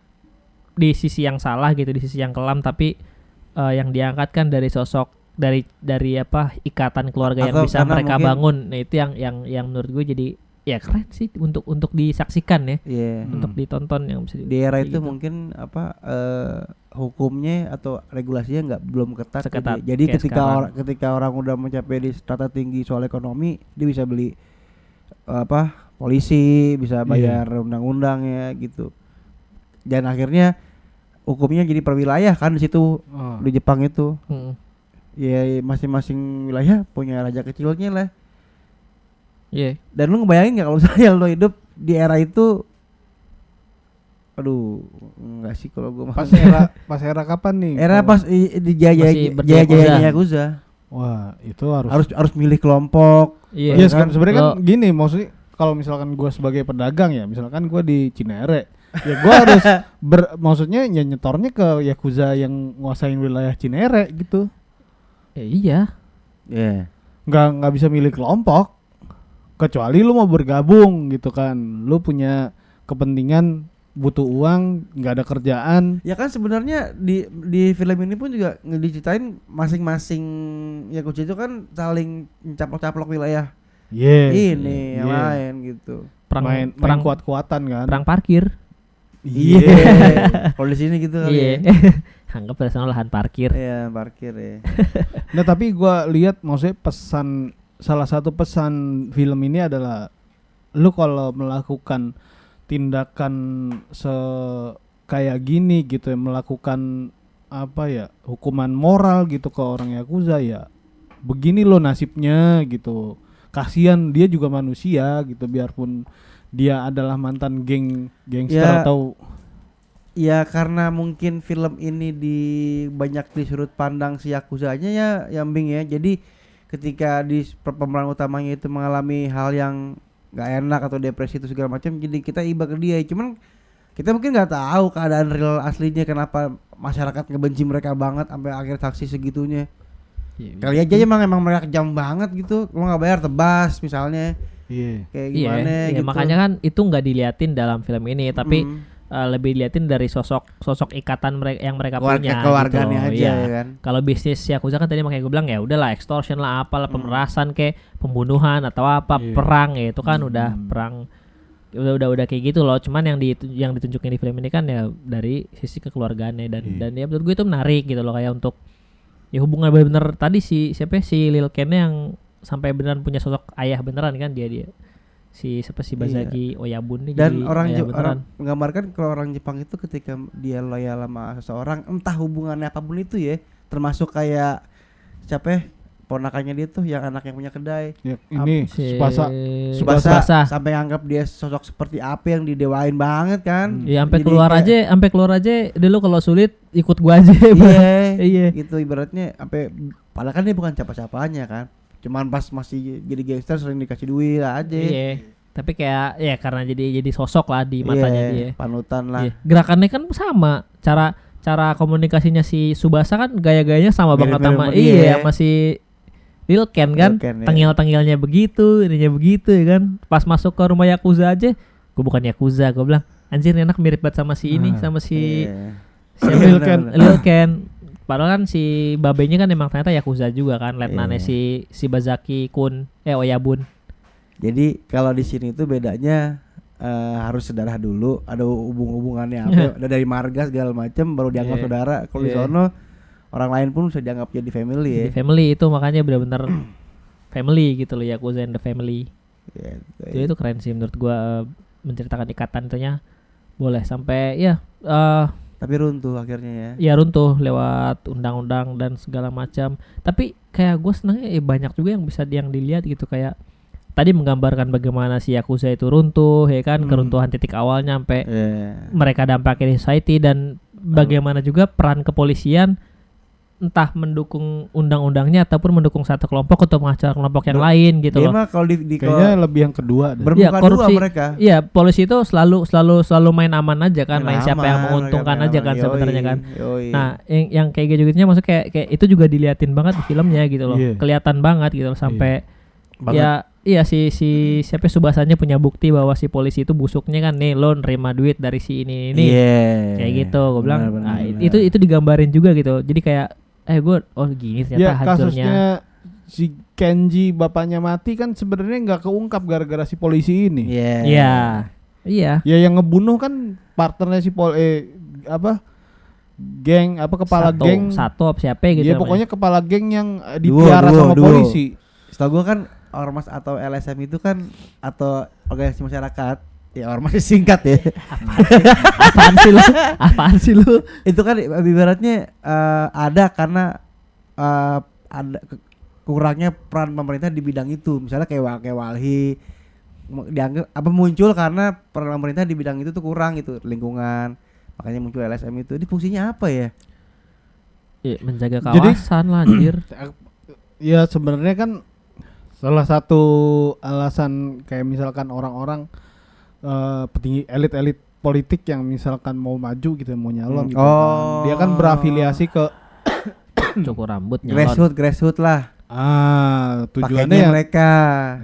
di sisi yang salah gitu, di sisi yang kelam, tapi yang diangkat kan dari sosok dari apa ikatan keluarga yang Atau bisa karena mereka mungkin- bangun. Nah, itu yang menurut gue jadi ya keren sih untuk disaksikan ya, Iya. untuk ditonton yang bisa Di era kayak itu gitu. mungkin apa hukumnya atau regulasinya nggak belum ketat. Seketat Jadi kayak ketika orang udah mencapai di strata tinggi soal ekonomi, dia bisa beli apa polisi, bisa bayar undang-undang ya gitu. Dan akhirnya hukumnya jadi per wilayah kan di situ Oh. di Jepang itu. Mm. Ya masing-masing wilayah punya raja kecilnya lah. Iya. Dan lu ngebayangin nggak kalau misalnya lu hidup di era itu? Aduh, enggak sih kalau gua mah. Pas era kapan nih? Era Kalau- pas di jaya Masih berjaya jaya Yakuza. Yakuza. Wah, itu harus Harus milih kelompok. Iya. Iya, kan? sebenarnya kan Lo- gini, maksudnya kalau misalkan gua sebagai pedagang ya, misalkan gua di Cinere, ya gua harus maksudnya ya nyetornya ke Yakuza yang nguasain wilayah Cinere gitu. Ya, iya. Iya. Nggak bisa milih kelompok. Kecuali lu mau bergabung gitu kan. Lu punya kepentingan, butuh uang, nggak ada kerjaan. Ya kan sebenarnya di film ini pun juga diceritain masing-masing Yakuza itu kan saling caplok-caplok wilayah Iya. ini yang lain gitu. Main perang kuat-kuatan kan. perang parkir. Iya. Kalau di sini gitu kali. Iya. Ya. Anggap dasarnya lahan parkir. Iya, parkir ya. Nah, tapi gua lihat maksudnya salah satu pesan film ini adalah lu kalau melakukan tindakan kayak gini gitu ya, melakukan apa ya, hukuman moral gitu ke orang Yakuza ya. Begini lo nasibnya gitu. Kasihan, dia juga manusia gitu, biarpun dia adalah mantan gangster Ya. atau Ya karena mungkin film ini banyak di sudut pandang si Yakuzanya ya yang Bing ya. Jadi ketika di pemeran utamanya itu mengalami hal yang nggak enak atau depresi itu segala macam, jadi kita iba ke dia. Cuman kita mungkin nggak tahu keadaan real aslinya kenapa masyarakat ngebenci mereka banget sampai akhir saksi segitunya. Kali aja emang mereka kejam banget gitu. Lo nggak bayar tebas misalnya kayak Iya, gimana iya, gitu. makanya kan itu nggak diliatin dalam film ini, tapi Mm. lebih diliatin dari sosok ikatan mereka yang mereka punya. Keluarganya gitu. aja Iya. ya kan. Kalau bisnis Yakuza kan tadi makanya gue bilang ya udahlah extortion lah, apalah Hmm. pemerasan kayak pembunuhan atau apa, Iya. perang ya itu kan udah Hmm. perang, udah kayak gitu loh. Cuman yang ditunjukin di film ini kan ya dari sisi kekeluargaannya dan ya menurut gue itu menarik gitu loh, kayak untuk ya hubungan bener-bener tadi si Lil Ken yang sampai beneran punya sosok ayah beneran kan dia si Bazaki Oyabun nih Dan jadi orang ayah beneran. orang menggambarkan kalau orang Jepang itu ketika dia loyal sama seseorang, entah hubungannya apapun itu ya, termasuk kayak siapa ya, ponakannya dia tuh yang anak yang punya kedai. Ya, ini Si Tsubasa. Tsubasa. Sampai anggap dia sosok seperti apa yang didewain banget kan. Ya sampai Jadi keluar aja dulu kalau sulit ikut gua aja. Iya, Iya. gitu ibaratnya sampai padahal kan dia bukan siapa-siapanya kan. Cuman pas masih jadi gangster sering dikasih duit aja. Iya. Tapi kayak ya karena jadi sosok lah di matanya Iya, dia. panutan lah. Iya. Gerakannya kan sama. Cara komunikasinya si Subasa kan gaya-gayanya sama banget Mirip-mirip sama sama dia. iya masih Lil Ken kan. Lil Ken, ya. Tengil-tengilnya begitu, ininya begitu ya kan. Pas masuk ke rumah Yakuza aja, gua bukan Yakuza, gua bilang, anjir ini anak mirip banget sama si ini, sama si Iya. siapa Lil Lil Ken. Ken. Lil Ken. Padahal kan si babenya kan emang ternyata Yakuza juga kan, letnannya Iya. si Bazaki Kun, Oyabun. Jadi kalau di sini tuh bedanya harus saudara dulu, ada hubungannya apa, ada dari marga segala macam baru dianggap Iya. saudara. Kalau di Iya. sono orang lain pun bisa dianggap jadi family ya. Di family itu makanya benar-benar family gitu loh, Yakuza and the Family. Gitu. Itu keren sih menurut gua, menceritakan ikatan itunya boleh sampai ya Tapi runtuh akhirnya ya. ya runtuh lewat undang-undang dan segala macam. Tapi kayak gue senangnya banyak juga yang bisa yang dilihat gitu, kayak tadi menggambarkan bagaimana si Yakuza itu runtuh ya kan, keruntuhan titik awalnya sampai Iya. mereka dampaknya di society, dan bagaimana juga peran kepolisian entah mendukung undang-undangnya ataupun mendukung satu kelompok atau mengacau kelompok yang lain gitu Dia loh. mah kalau di Kayaknya lebih yang kedua deh. bermuka Iya, dua korupsi. mereka. Iya, polisi itu selalu main aman aja kan, main siapa yang aman, menguntungkan mereka aja main kan aman. sebenarnya Yoi, kan. yoi. Nah, yang kayak gitu-gitunya maksud kayak itu juga diliatin banget di filmnya gitu loh. Iya. Kelihatan banget gitu loh sampai Banget. ya iya si siapa Subasanya punya bukti bahwa si polisi itu busuknya kan, nih lo nerima duit dari si ini Iya. kayak gitu. Gue bilang Benar, nah, benar. itu digambarin juga gitu. Jadi kayak gue gini Ya ternyata hancurnya. kasusnya si Kenji bapaknya mati kan sebenarnya nggak keungkap gara-gara si polisi ini. Iya. Iya. Iya. Ya yang ngebunuh kan partnernya si geng apa kepala geng. satu apa siapa gitu. Iya namanya. pokoknya kepala geng yang Duo, dipiara duo, sama duo. polisi. Setahu gua kan ormas atau LSM itu kan atau organisasi masyarakat, ya ormas singkat ya. Apaan sih lu? Apaan sih lu? Itu kan ibaratnya ada karena ada kurangnya peran pemerintah di bidang itu. Misalnya kayak Walhi dianggap apa muncul karena peran pemerintah di bidang itu tuh kurang gitu, lingkungan. Makanya muncul LSM itu. Ini fungsinya apa ya? Ya, menjaga Jadi- kawasan lah anjir. Ya sebenarnya kan salah satu alasan kayak misalkan orang-orang petinggi elit-elit politik yang misalkan mau maju gitu mau nyalon gitu Oh. kan. Dia kan berafiliasi ke Cukur rambut nyalon. Grassroots lah. tujuannya Pakainya ya mereka.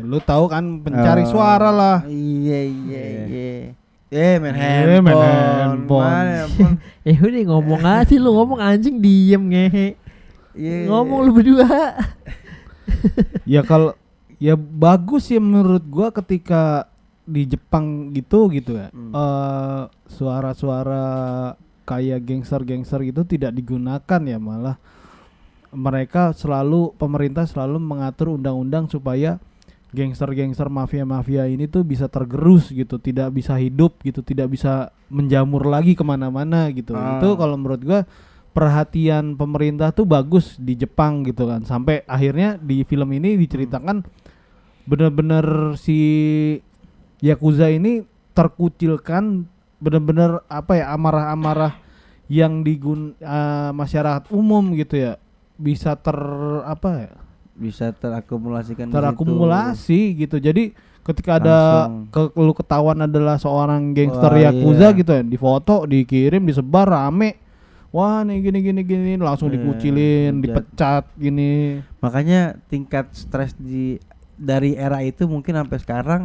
lu tahu kan pencari Oh. suara lah. Iya. Main Iya, main handphone. Mana handphone? Udah ngomong aja lu, ngomong anjing diem ngehe. Iya. Ngomong lu berdua. Ya kalau ya bagus ya menurut gua ketika di Jepang gitu ya. Suara-suara kayak gangster-gangster itu tidak digunakan ya, malah mereka pemerintah selalu mengatur undang-undang supaya gangster-gangster mafia-mafia ini tuh bisa tergerus gitu, tidak bisa hidup gitu, tidak bisa menjamur lagi kemana-mana gitu. Itu kalau menurut gua perhatian pemerintah tuh bagus di Jepang gitu kan. Sampai akhirnya di film ini diceritakan benar-benar si Yakuza ini terkucilkan, benar-benar apa ya, amarah-amarah yang masyarakat umum gitu ya bisa Bisa terakumulasikan di terakumulasi gitu. Jadi ketika Langsung. lu ketahuan adalah seorang gangster Wah, Yakuza iya. gitu ya, difoto, dikirim, disebar rame. Wah, nih gini langsung Iya, dikucilin, hujat. dipecat gini. situ. Makanya tingkat stres dari era itu mungkin sampai sekarang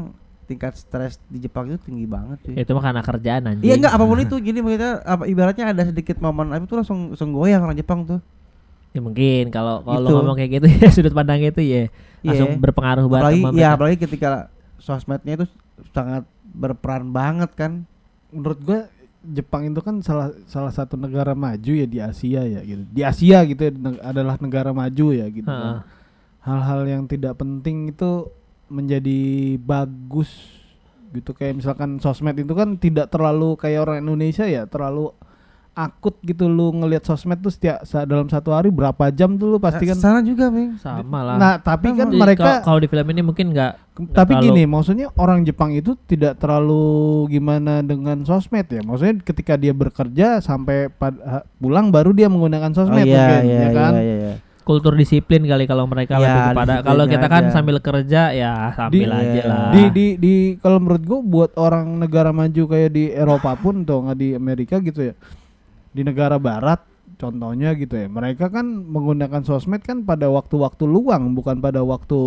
tingkat stres di Jepang itu tinggi banget cuy. Itu mah karena kerjaan anjing. Iya enggak apapun itu gini kita ibaratnya ada sedikit momen itu langsung goyang orang Jepang tuh. Ya mungkin kalau lu Gitu. ngomong kayak gitu ya sudut pandang itu ya langsung Iya. berpengaruh banget Apalagi sama ya mereka. apalagi ketika sosmednya itu sangat berperan banget kan. Menurut gua Jepang itu kan salah satu negara maju ya di Asia ya gitu. Di Asia gitu ya, adalah negara maju ya gitu. Ha-ha. kan. Hal-hal yang tidak penting itu menjadi bagus gitu, kayak misalkan sosmed itu kan tidak terlalu kayak orang Indonesia ya, terlalu akut gitu lu ngelihat sosmed tuh dalam satu hari berapa jam tuh lu pasti kan. Sana juga, Bang. Sama lah. Nah, tapi kan Jadi mereka kalau di film ini mungkin nggak tapi terlalu- gini, maksudnya orang Jepang itu tidak terlalu gimana dengan sosmed ya. Maksudnya ketika dia bekerja sampai pulang baru dia menggunakan sosmed mungkin, ya kan? Iya. kultur disiplin kali kalau mereka Ya, lebih kepada. Kalau disiplinnya kita kan aja. sambil kerja ya sambil Di- aja lah. Di kalau menurut gua buat orang negara maju kayak di Eropa pun atau nggak di Amerika gitu ya. Di negara barat contohnya gitu ya. Mereka kan menggunakan sosmed kan pada waktu-waktu luang bukan pada waktu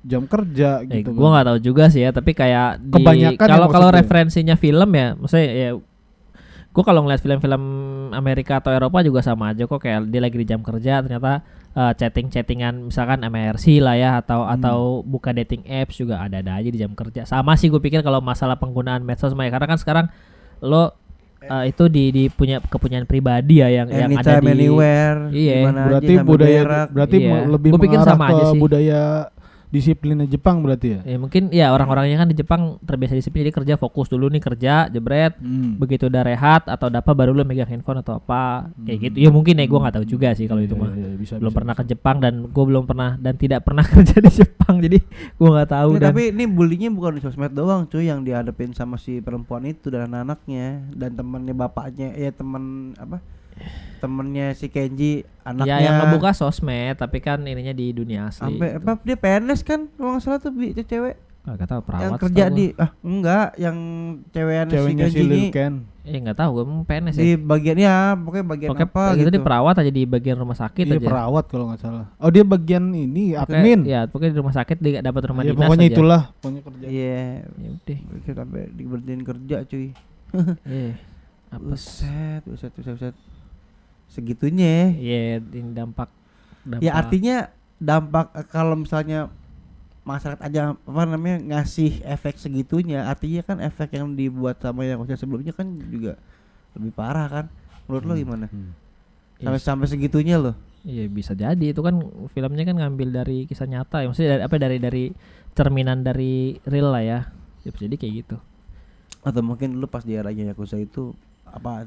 jam kerja gitu. Gua nggak tahu juga sih ya, tapi kayak Kebanyakan ya kalau maksudnya. referensinya film ya, maksudnya ya gue kalau ngeliat film-film Amerika atau Eropa juga sama aja kok, kayak dia lagi di jam kerja ternyata chattingan misalkan MRC lah ya atau buka dating apps juga ada aja di jam kerja. Sama sih gue pikir kalau masalah penggunaan medsos ya, karena kan sekarang lo itu di punya kepunyaan pribadi ya yang ada Anytime, di anywhere, Iya, dimana aja, berarti sambil budaya berak. berarti Iya. lebih Gua pikir mengarah sama ke aja sih. budaya disiplinnya Jepang berarti ya. ya mungkin ya orang-orangnya kan di Jepang terbiasa disiplin, jadi kerja fokus dulu nih kerja jebret, begitu udah rehat atau apa baru lu megang handphone atau apa kayak gitu ya mungkin ya gue nggak tahu juga sih kalau itu mah. Belum pernah ke Jepang dan gue belum pernah dan tidak pernah kerja di Jepang, jadi gue nggak tahu. Ya, Dan tapi ini bullyingnya bukan di sosmed doang cuy, yang dihadapin sama si perempuan itu dan anak-anaknya dan temannya bapaknya, temennya si Kenji, anaknya. ya yang ngebuka sosmed tapi kan ininya di dunia asli. Sampai gitu. dia PNS kan kalau nggak salah tuh itu cewek Nggak tahu perawat. yang kerja setahu di enggak yang ceweknya si Ceweknya si Kenji Lil ini Ken. gua. Nggak tahu gue emang PNS di ya. bagian ya pokoknya bagian Oke, apa gitu gitu. dia perawat aja di bagian rumah sakit Dia aja. perawat kalau nggak salah. Oh dia bagian ini Pokoknya- admin. Ya, pokoknya di rumah sakit dia dapat rumah Ya, dinas pokoknya aja. itulah, pokoknya kerja. Iya, Ya udah. sampai diberhentiin kerja cuy. Apa Buset. Segitunya. Iya, ini dampak. Ya artinya dampak kalau misalnya masyarakat aja ngasih efek segitunya, artinya kan efek yang dibuat sama yang sebelumnya kan juga lebih parah kan. Menurut lo gimana? Sampai segitunya loh. Iya bisa jadi, itu kan filmnya kan ngambil dari kisah nyata ya, maksudnya dari cerminan dari real lah ya. Ya bisa jadi kayak gitu. Atau mungkin dulu pas di eranya Yakuza itu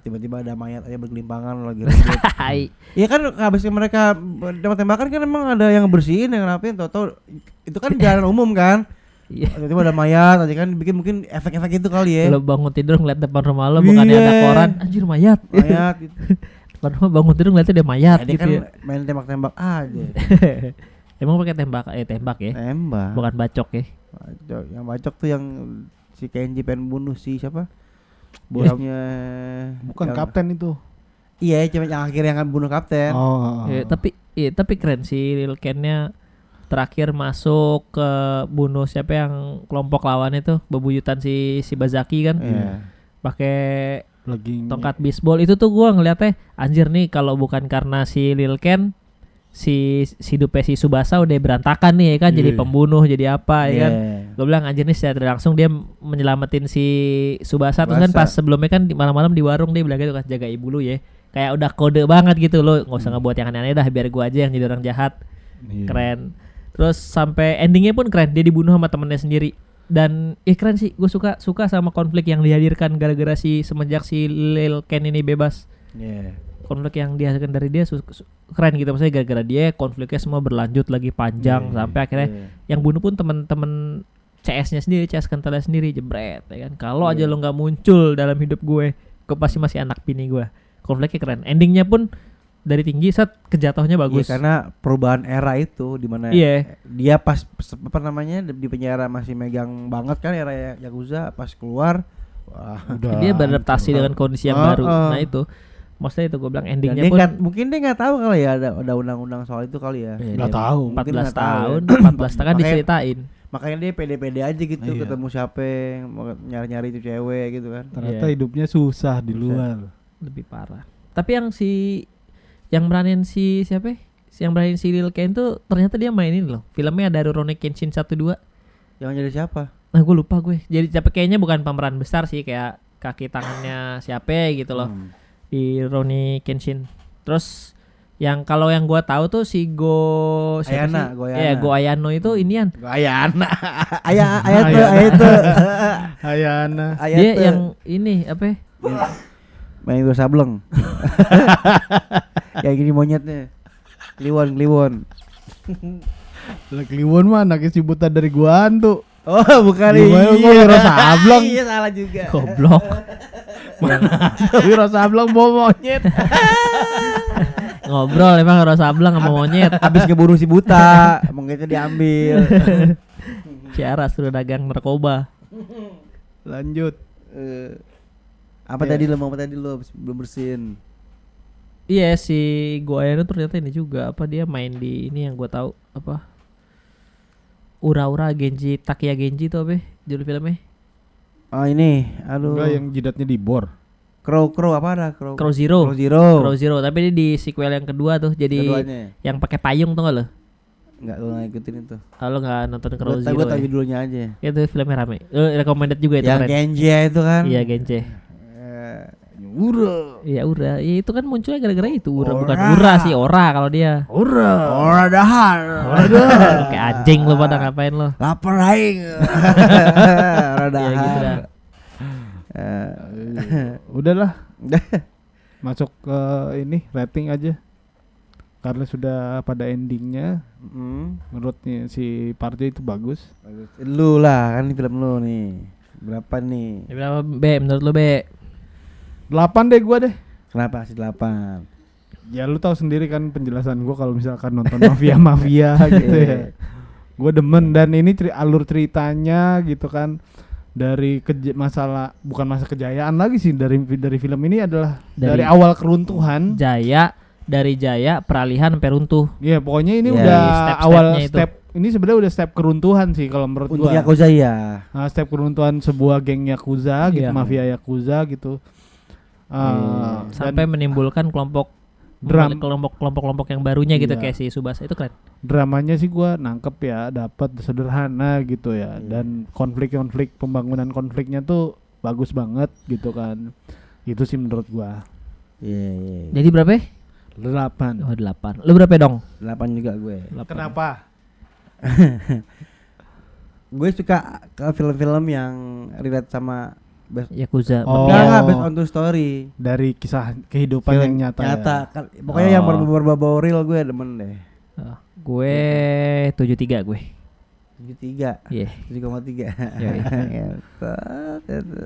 tiba-tiba ada mayat aja bergelimpangan lagi ribut. Hai. Iya kan habis mereka tembak-tembakan kan emang ada yang bersihin, yang rapin, tau itu kan jalan umum kan. Iya. Tiba-tiba ada mayat aja kan, bikin mungkin efek-efek itu kali ya. Lo bangun tidur ngeliat depan rumah lo bukannya ada Iya. koran, anjir mayat. Mayat gitu. Depan rumah bangun tidur ngeliatnya ada mayat Dia gitu kan ya. main tembak-tembak aja. Emang pakai tembak ya, Tembak. bukan bacok ya. Bacok. Yang bacok tuh yang si Kenji pengen bunuh si siapa? Bosnya. Bukan yang- kapten itu. Iya, cuma yang akhirnya kan bunuh kapten. Oh. Tapi keren sih Lil Ken-nya terakhir masuk ke bunuh siapa yang kelompok lawan itu, bebuyutan si Bazaki kan. Iya. Pakai Lagi tongkat bisbol itu tuh gua ngeliatnya anjir nih, kalau bukan karena si Lil Ken si hidupnya si Tsubasa udah berantakan nih ya kan, jadi Iya. pembunuh jadi apa ya kan. Iya. Gue bilang anjir nih secara tidak langsung dia menyelamatin si Tsubasa. Terus kan Tsubasa. pas sebelumnya kan malam-malam di warung dia bilang gitu kan, jaga ibu lu ya, kayak udah kode banget gitu, lo nggak usah ngebuat yang aneh-aneh dah, biar gua aja yang jadi orang jahat. Iya. Keren. Terus sampai endingnya pun keren, dia dibunuh sama temennya sendiri. Dan keren sih, gue suka sama konflik yang dihadirkan gara-gara semenjak si Lil Ken ini bebas. Iya. Konflik yang dihasilkan dari dia keren gitu, maksudnya gara-gara dia konfliknya semua berlanjut lagi panjang sampai akhirnya yang bunuh pun temen-temen CS-nya sendiri, CS kentalnya sendiri, jebret ya kan. Kalau aja lo nggak muncul dalam hidup gue pasti masih anak bini gue. Konfliknya keren, endingnya pun dari tinggi set kejatuhnya bagus. Iya, karena perubahan era itu di mana Iya. dia pas di penjara masih megang banget kan era Yakuza, pas keluar wah, Udah. Dia beradaptasi dengan kondisi yang baru. Nah itu maksudnya itu gue bilang dan endingnya dia pun mungkin dia nggak tahu kali ya ada undang-undang soal itu kali ya. Iya, Nggak dia tahu. Mungkin 14 nggak tahu tahun ya. 14 tahun kan Makanya- diceritain. Makanya dia pede-pede aja gitu, Iya. ketemu siapa yang mau nyari-nyari itu cewek gitu kan. Ternyata Iya. hidupnya susah di Susah. luar. Lebih parah. Tapi yang beranin si siapa? Yang beranin si Lil Ken tuh ternyata dia mainin loh. Filmnya ada Rurouni Kenshin 1 2. Yang jadi siapa? Nah, gue lupa gue. Jadi tapi kayaknya bukan pemeran besar sih, kayak kaki tangannya siapa gitu loh. Di Rurouni Kenshin. Terus kalau yang gua tahu tuh si Go siapa Ayana, sih? Go Ayana. Iya, Go Ayano itu inian. Ayana. Ayana tuh. Hayana. Dia yang ini apa? ya? Main Wiro Sableng. Kayak gini monyetnya. Kliwon. Lah Kliwon mah anaknya si buta dari gua tuh. Oh, bukan. Gimana gua Wiro Sableng? Iya, salah juga. Goblok. Wiro Sableng bawa monyet. Ngobrol emang harus sableng sama monyet. Habis keburu si buta, monyetnya diambil. Ciara sudah dagang narkoba. Lanjut. Apa Iya. tadi lo mau apa tadi lo belum bersin? Iya si Goyano ternyata ini juga apa dia main di ini yang gua tahu apa Ura-ura Genji Takia Genji tuh apa judul filmnya? Oh ini, aduh. Enggak yang jidatnya dibor. Crow apa ada? Crow Zero. Crow Zero tapi ini di sequel yang kedua tuh jadi Keduanya. yang pakai payung tuh nggak lo? Enggak, lo nggak ikutin itu. Kalau nggak nonton Crow Zero Gue tahu ya? judulnya aja. Itu filmnya rame. Recommended juga itu Yang keren. Genji itu kan. Iya Genji. Ura. Iya Ura. Ya, itu kan munculnya gara-gara itu Ura bukan Ora. Ura sih Ora kalau dia. Ora dahar. Kayak anjing lo pada ngapain lo? Lapar aing. Ora Ya gitu dah. dahar. Udahlah, masuk ke ini rating aja. Karena sudah pada endingnya, menurutnya si Parjo itu bagus. Lu lah kan ini film lu nih. Berapa nih? Ya, berapa B menurut lo B? 8 deh gua deh. Kenapa sih 8? Ya lu tahu sendiri kan penjelasan gua kalau misalkan nonton mafia gitu ya. Gua demen dan ini alur ceritanya gitu kan dari masalah bukan masa kejayaan lagi sih dari film ini adalah dari awal keruntuhan. Dari Jaya peralihan sampai runtuh. Iya, pokoknya ini Ya, udah step-stepnya awal itu. step ini sebenarnya udah step keruntuhan sih kalau menurut Untuk gua. Yakuza ya. Step keruntuhan sebuah geng Yakuza gitu, Iya. mafia Yakuza gitu. Sampai Dan menimbulkan kelompok yang barunya gitu Iya. kayak si Subasa itu keren. dramanya sih gua nangkep ya, dapat sederhana gitu ya. Iya. Dan konflik pembangunan konfliknya tuh bagus banget gitu kan. Itu sih menurut gua. Iya. Jadi berapa? 8. Oh 8. Lu berapa dong? 8 juga gue. 8. Kenapa? Gue suka ke film-film yang relate sama Yakuza. Oh. enggak based on true story. Dari kisah kehidupan Film yang nyata. Ya. Kan, pokoknya yang Oh. berbau real gue demen deh. Gue 73 gue. 73. Iya. 7,3. Yoi. Ngentot itu.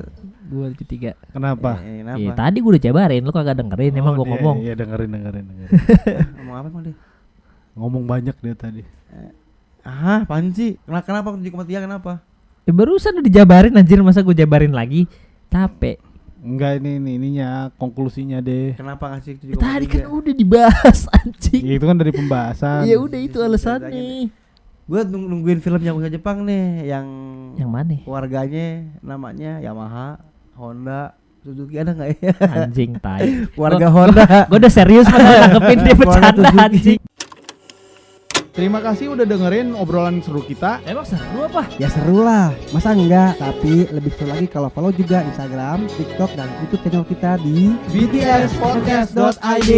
Gue 73. Kenapa? Kenapa? Iya, tadi gue udah jabarin, lu kagak dengerin emang gue ngomong. Iya, dengerin. Ngomong apa emang dia? Ngomong banyak dia tadi. Apaan sih? Kenapa 7,3 kenapa? Barusan udah dijabarin anjir, masa gue jabarin lagi? Capek. Enggak ininya konklusinya deh. Kenapa ngasih 7,3? Tadi kan udah dibahas anjing. Ya, itu kan dari pembahasan. Ya udah itu alasannya. Gue nungguin film Yakuza Jepang nih yang mana? keluarganya namanya Yamaha, Honda, Suzuki ada nggak ya? Anjing tai. Keluarga Honda. Gue udah serius banget nanggepin dia Keluarga bercanda Suzuki. anjing. Terima kasih udah dengerin obrolan seru kita. Emang seru apa? Ya seru lah, masa enggak? Tapi lebih seru lagi kalau follow juga Instagram, TikTok, dan YouTube channel kita di btspodcast.id.